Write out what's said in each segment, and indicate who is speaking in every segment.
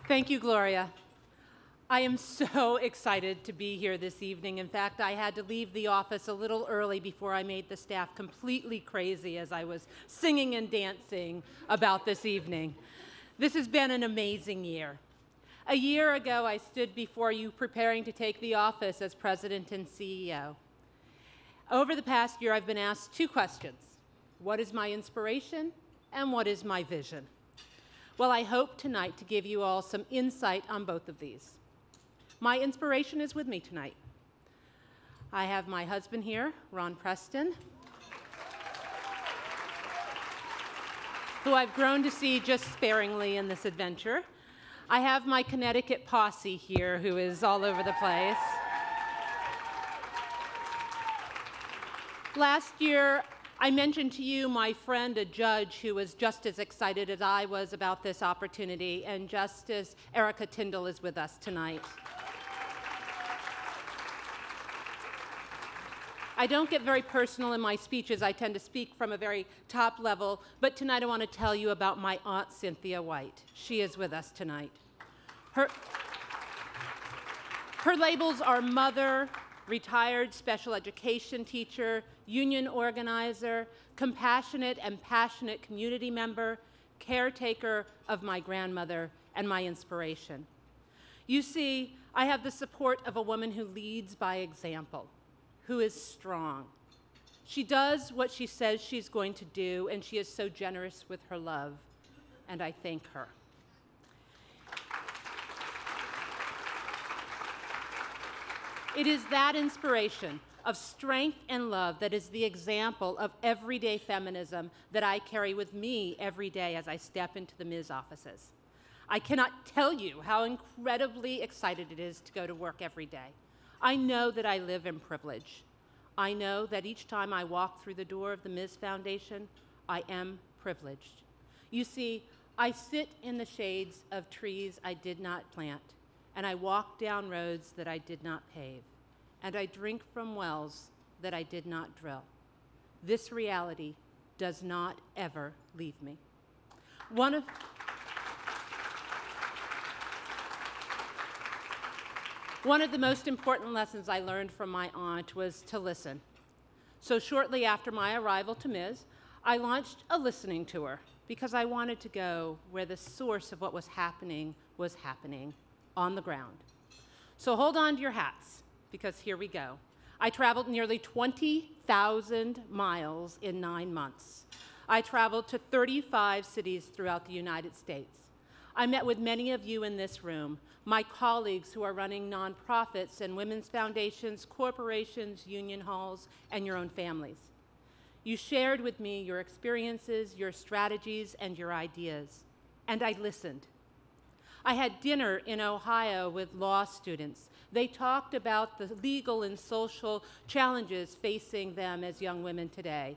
Speaker 1: Thank you, Gloria. I am so excited to be here this evening. In fact, I had to leave the office a little early before I made the staff completely crazy as I was singing and dancing about this evening. This has been an amazing year. A year ago, I stood before you preparing to take the office as President and CEO. Over the past year, I've been asked two questions. What is my inspiration, and what is my vision? Well, I hope tonight to give you all some insight on both of these. My inspiration is with me tonight. I have my husband here, Ron Preston, who I've grown to see just sparingly in this adventure. I have my Connecticut posse here, who is all over the place. Last year, I mentioned to you my friend, a judge, who was just as excited as I was about this opportunity, and Justice Erica Tyndall is with us tonight. I don't get very personal in my speeches. I tend to speak from a very top level, but tonight I want to tell you about my Aunt Cynthia White. She is with us tonight. Her labels are mother, retired special education teacher, union organizer, compassionate and passionate community member, caretaker of my grandmother, and my inspiration. You see, I have the support of a woman who leads by example, who is strong. She does what she says she's going to do, and she is so generous with her love, and I thank her. It is that inspiration of strength and love that is the example of everyday feminism that I carry with me every day as I step into the Ms. offices. I cannot tell you how incredibly excited it is to go to work every day. I know that I live in privilege. I know that each time I walk through the door of the Ms. Foundation, I am privileged. You see, I sit in the shades of trees I did not plant, and I walk down roads that I did not pave, and I drink from wells that I did not drill. This reality does not ever leave me. One of the most important lessons I learned from my aunt was to listen. So shortly after my arrival to Ms., I launched a listening tour because I wanted to go where the source of what was happening on the ground. So hold on to your hats, because here we go. I traveled nearly 20,000 miles in 9 months. I traveled to 35 cities throughout the United States. I met with many of you in this room, my colleagues who are running nonprofits and women's foundations, corporations, union halls, and your own families. You shared with me your experiences, your strategies, and your ideas, and I listened. I had dinner in Ohio with law students. They talked about the legal and social challenges facing them as young women today,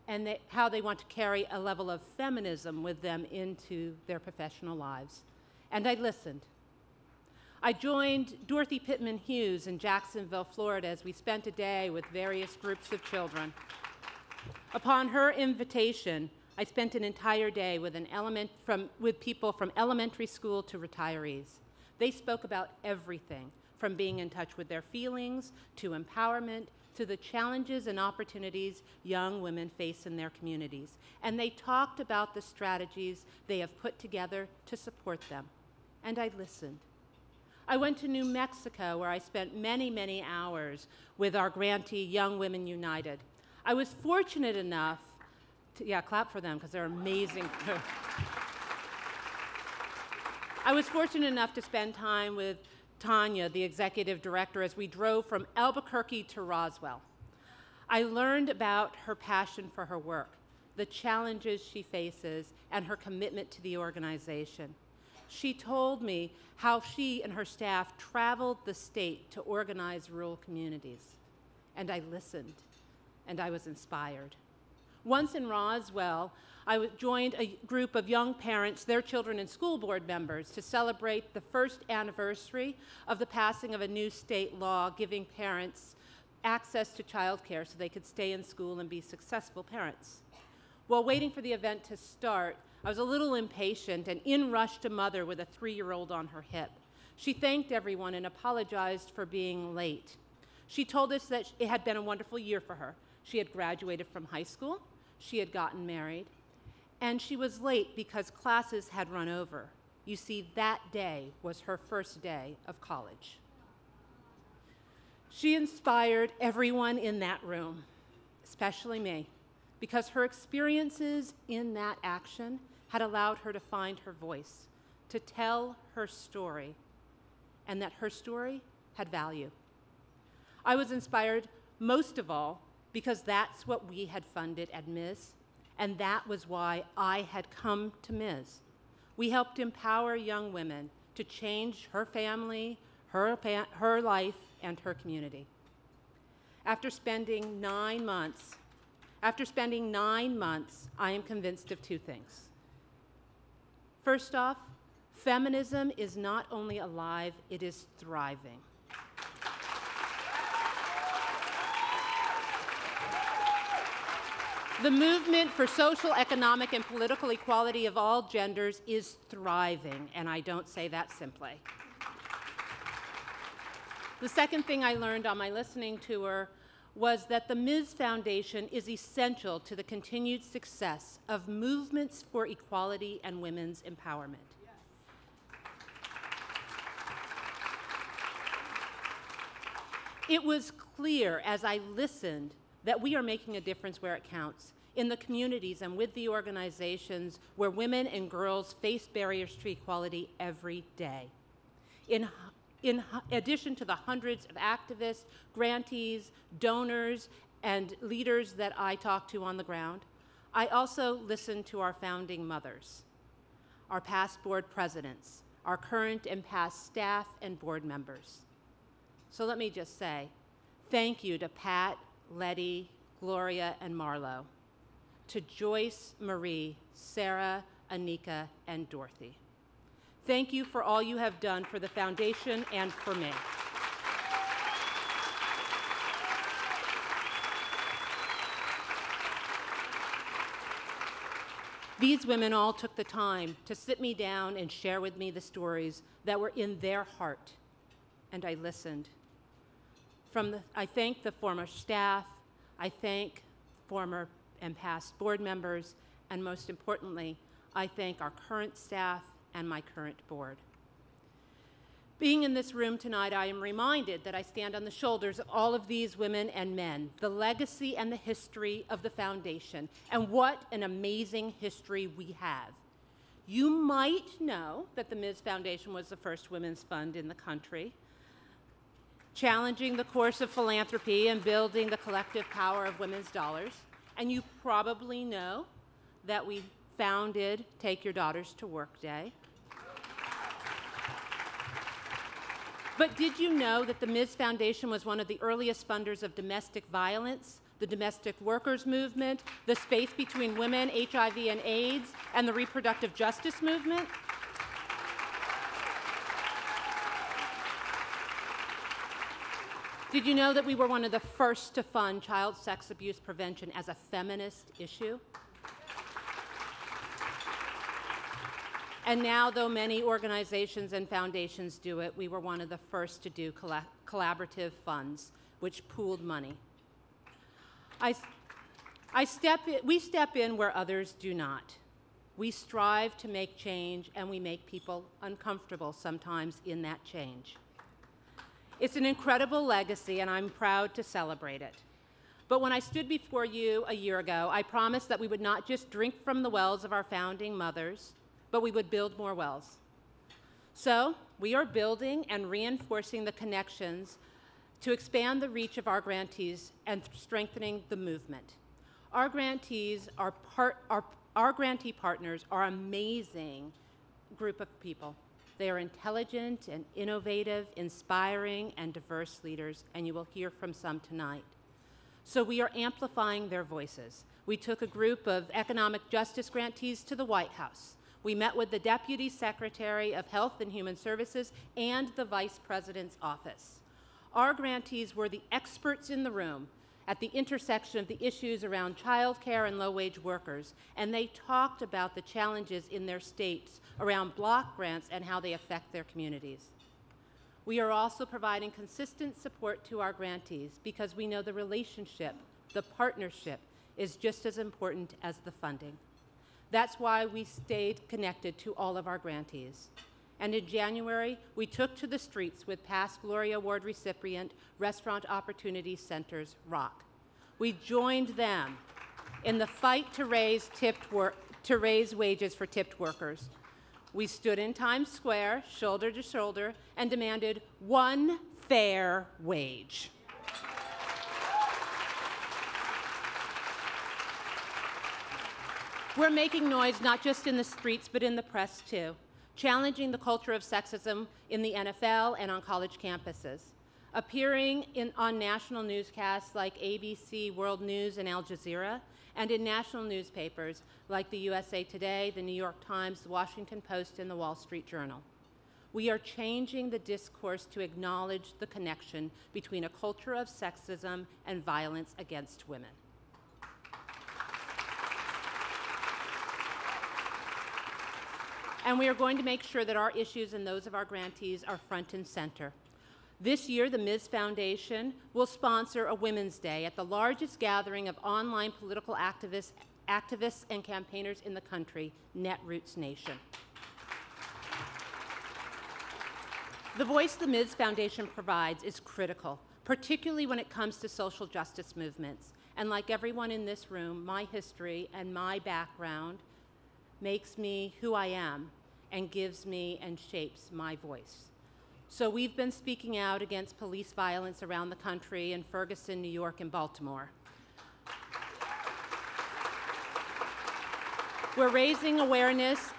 Speaker 1: and how they want to carry a level of feminism with them into their professional lives. And I listened. I joined Dorothy Pittman Hughes in Jacksonville, Florida, as we spent a day with various groups of children. Upon her invitation, I spent an entire day with people from elementary school to retirees. They spoke about everything, from being in touch with their feelings, to empowerment, to the challenges and opportunities young women face in their communities. And they talked about the strategies they have put together to support them. And I listened. I went to New Mexico, where I spent many, many hours with our grantee, Young Women United. I was fortunate enough to, clap for them, because they're amazing. I was fortunate enough to spend time with Tanya, the executive director, as we drove from Albuquerque to Roswell. I learned about her passion for her work, the challenges she faces, and her commitment to the organization. She told me how she and her staff traveled the state to organize rural communities. And I listened, and I was inspired. Once in Roswell, I joined a group of young parents, their children, and school board members to celebrate the first anniversary of the passing of a new state law giving parents access to childcare so they could stay in school and be successful parents. While waiting for the event to start, I was a little impatient, and in rushed a mother with a 3-year-old on her hip. She thanked everyone and apologized for being late. She told us that it had been a wonderful year for her. She had graduated from high school, she had gotten married, and she was late because classes had run over. You see, that day was her first day of college. She inspired everyone in that room, especially me, because her experiences in that action had allowed her to find her voice, to tell her story, and that her story had value. I was inspired most of all because that's what we had funded at Ms., and that was why I had come to Ms. We helped empower young women to change her family, her life, and her community. After spending 9 months, I am convinced of 2 things. First off, feminism is not only alive, it is thriving. The movement for social, economic, and political equality of all genders is thriving, and I don't say that simply. The second thing I learned on my listening tour was that the Ms. Foundation is essential to the continued success of movements for equality and women's empowerment. It was clear as I listened that we are making a difference where it counts, in the communities and with the organizations where women and girls face barriers to equality every day. In addition to the hundreds of activists, grantees, donors, and leaders that I talked to on the ground, I also listened to our founding mothers, our past board presidents, our current and past staff and board members. So let me just say, thank you to Pat, Letty, Gloria, and Marlo, to Joyce, Marie, Sarah, Anika, and Dorothy. Thank you for all you have done for the foundation and for me. These women all took the time to sit me down and share with me the stories that were in their heart, and I listened. I thank the former staff, I thank former and past board members, and most importantly, I thank our current staff and my current board. Being in this room tonight, I am reminded that I stand on the shoulders of all of these women and men, the legacy and the history of the foundation, and what an amazing history we have. You might know that the Ms. Foundation was the first women's fund in the country, challenging the course of philanthropy and building the collective power of women's dollars. And you probably know that we founded Take Your Daughters to Work Day. But did you know that the Ms. Foundation was one of the earliest funders of domestic violence, the domestic workers movement, the space between women, HIV and AIDS, and the reproductive justice movement? Did you know that we were one of the first to fund child sex abuse prevention as a feminist issue? And now, though many organizations and foundations do it, we were one of the first to do collaborative funds, which pooled money. We step in where others do not. We strive to make change, and we make people uncomfortable sometimes in that change. It's an incredible legacy, and I'm proud to celebrate it. But when I stood before you a year ago, I promised that we would not just drink from the wells of our founding mothers, but we would build more wells. So we are building and reinforcing the connections to expand the reach of our grantees and strengthening the movement. Our grantees, our grantee partners are an amazing group of people. They are intelligent and innovative, inspiring, and diverse leaders, and you will hear from some tonight. So we are amplifying their voices. We took a group of economic justice grantees to the White House. We met with the Deputy Secretary of Health and Human Services and the Vice President's office. Our grantees were the experts in the room, at the intersection of the issues around childcare and low-wage workers, and they talked about the challenges in their states around block grants and how they affect their communities. We are also providing consistent support to our grantees because we know the relationship, the partnership, is just as important as the funding. That's why we stayed connected to all of our grantees. And in January, we took to the streets with past Gloria Award recipient Restaurant Opportunity Center's ROC. We joined them in the fight to raise wages for tipped workers. We stood in Times Square, shoulder to shoulder, and demanded one fair wage. We're making noise not just in the streets, but in the press too, challenging the culture of sexism in the NFL and on college campuses, appearing on national newscasts like ABC, World News, and Al Jazeera, and in national newspapers like the USA Today, the New York Times, the Washington Post, and the Wall Street Journal. We are changing the discourse to acknowledge the connection between a culture of sexism and violence against women. And we are going to make sure that our issues and those of our grantees are front and center. This year, the Ms. Foundation will sponsor a Women's Day at the largest gathering of online political activists and campaigners in the country, Netroots Nation. The voice the Ms. Foundation provides is critical, particularly when it comes to social justice movements. And like everyone in this room, my history and my background makes me who I am and gives me and shapes my voice. So we've been speaking out against police violence around the country in Ferguson, New York, and Baltimore. We're raising awareness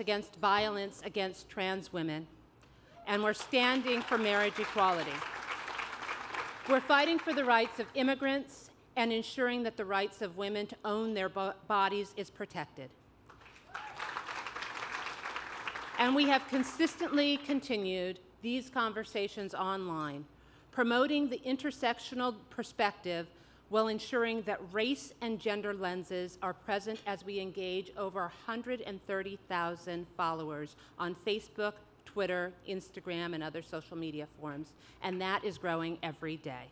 Speaker 1: against violence against trans women, and we're standing for marriage equality. We're fighting for the rights of immigrants and ensuring that the rights of women to own their bodies is protected. And we have consistently continued these conversations online, promoting the intersectional perspective while ensuring that race and gender lenses are present as we engage over 130,000 followers on Facebook, Twitter, Instagram, and other social media forums, and that is growing every day.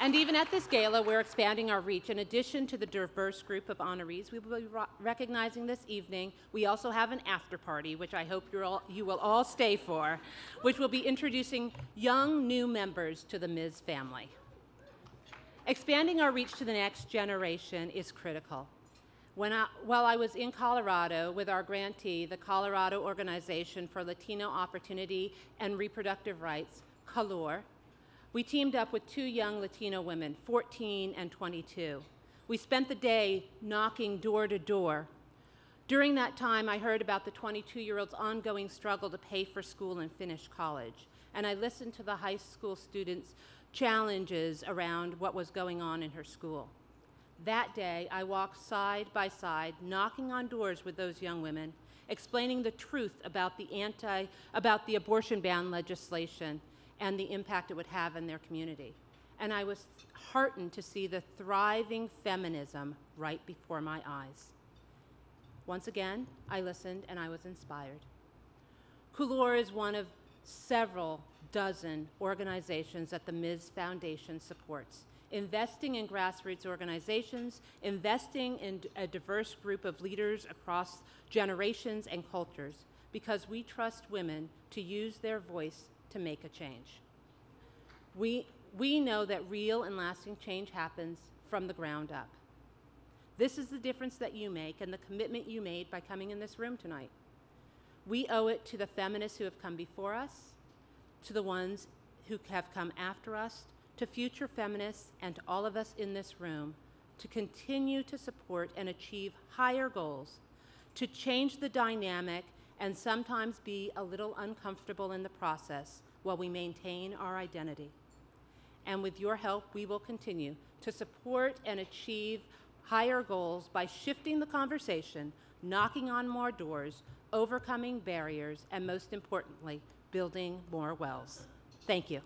Speaker 1: And even at this gala, we're expanding our reach. In addition to the diverse group of honorees we will be recognizing this evening, we also have an after party, which I hope you will all stay for, which will be introducing young new members to the Ms. family. Expanding our reach to the next generation is critical. While I was in Colorado with our grantee, the Colorado Organization for Latino Opportunity and Reproductive Rights, CALOR, we teamed up with two young Latino women, 14 and 22. We spent the day knocking door to door. During that time, I heard about the 22-year-old's ongoing struggle to pay for school and finish college. And I listened to the high school students' challenges around what was going on in her school. That day, I walked side by side, knocking on doors with those young women, explaining the truth about the abortion ban legislation and the impact it would have in their community. And I was heartened to see the thriving feminism right before my eyes. Once again, I listened and I was inspired. CALOR is one of several dozen organizations that the Ms. Foundation supports, investing in grassroots organizations, investing in a diverse group of leaders across generations and cultures, because we trust women to use their voice to make a change. We know that real and lasting change happens from the ground up. This is the difference that you make and the commitment you made by coming in this room tonight. We owe it to the feminists who have come before us, to the ones who have come after us, to future feminists, and to all of us in this room to continue to support and achieve higher goals, to change the dynamic and sometimes be a little uncomfortable in the process while we maintain our identity. And with your help, we will continue to support and achieve higher goals by shifting the conversation, knocking on more doors, overcoming barriers, and most importantly, building more wells. Thank you.